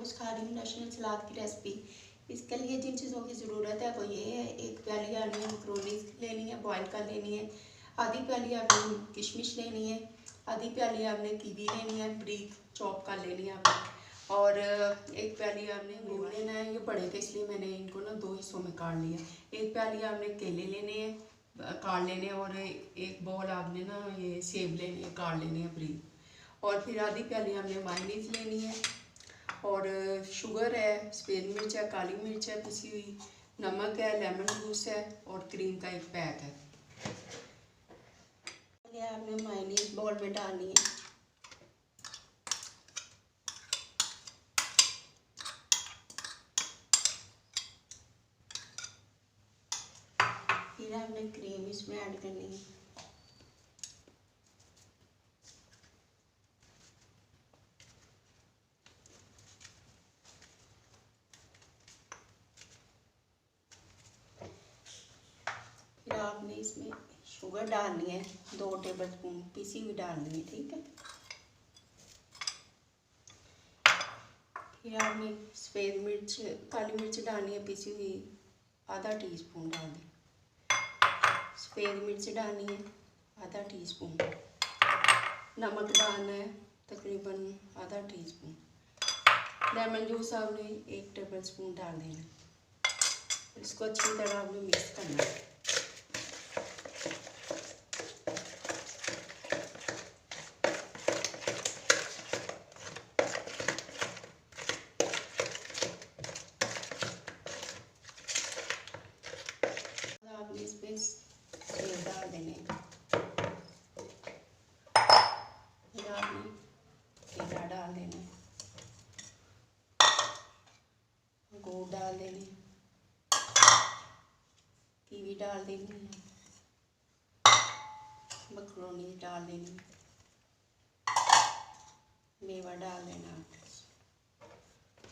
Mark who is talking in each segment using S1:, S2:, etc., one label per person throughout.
S1: आपको सिखा रही हूँ नेशनल सलाद की रेसिपी। इसके लिए जिन चीज़ों की ज़रूरत है वो ये है, एक प्याली आपने मकरोनी लेनी है, बॉईल कर लेनी है। आधी प्याली आपने किशमिश लेनी है। आधी प्याली आपने कीवी लेनी है, बारीक चॉप कर लेनी है आपने। और एक प्याली आपने अंगूर लेना है। ये बड़े थे इसलिए मैंने इनको ना 2 हिस्सों में काट लिया। एक प्याली आपने केले लेने हैं, काट लेने हैं। और एक बॉल आपने ना ये सेब लेने हैं, काट लेने हैं बारीक। और फिर आधी प्याली हमने मायोनीज लेनी है। और शुगर है, सफ़ेद मिर्च है, काली मिर्च है पिसी हुई, नमक है, लेमन जूस है और क्रीम का एक पैक है। ये आपने मायोनीज बॉल में डालनी है। फिर आपने क्रीम इसमें ऐड करनी है। फिर आपने इसमें शुगर डालनी है, 2 टेबलस्पून पिसी हुई डालनी है, ठीक है। फिर आपने सफ़ेद मिर्च, काली मिर्च डालनी है पिसी हुई, आधा टीस्पून डाल दें। सफ़ेद मिर्च डालनी है, आधा टीस्पून। नमक डालना है तकरीबन आधा टीस्पून। लेमन जूस आपने 1 टेबलस्पून डाल देना। इसको अच्छी तरह आपने मिक्स करना है। आपने इसमें सेब डाल देने, फिर आपने केला डाल देना, अंगूर डाल देने, कीवी डाल देनी, मकरोनी डाल देनी, मेवा डाल देना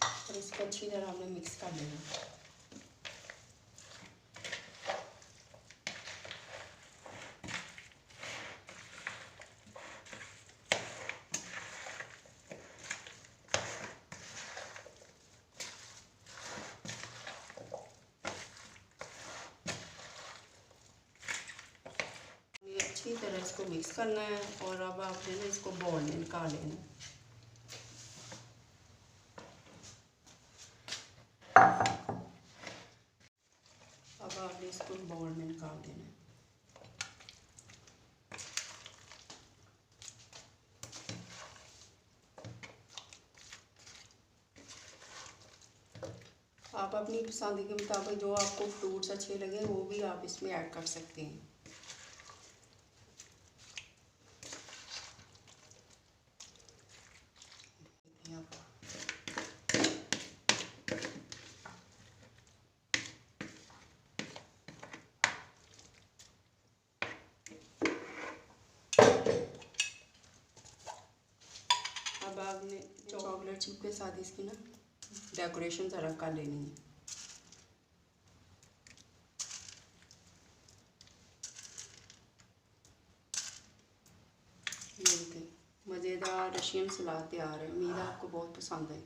S1: और इसको अच्छी तरह हमने मिक्स कर लेना। अच्छी तरह इसको मिक्स करना है और अब आपने ना इसको बाउल में निकाल लेना है। अब आपने इसको बाउल में निकाल देना है। आप अपनी पसंद के मुताबिक जो आपको फ्रूट्स अच्छे लगे वो भी आप इसमें ऐड कर सकते हैं। अब आपने चॉकलेट चिप के साथ इसकी ना डेकोरेशन ज़रा कर लेनी है। ये मज़ेदार रशियन सलाद तैयार है। उम्मीद है आपको बहुत पसंद है।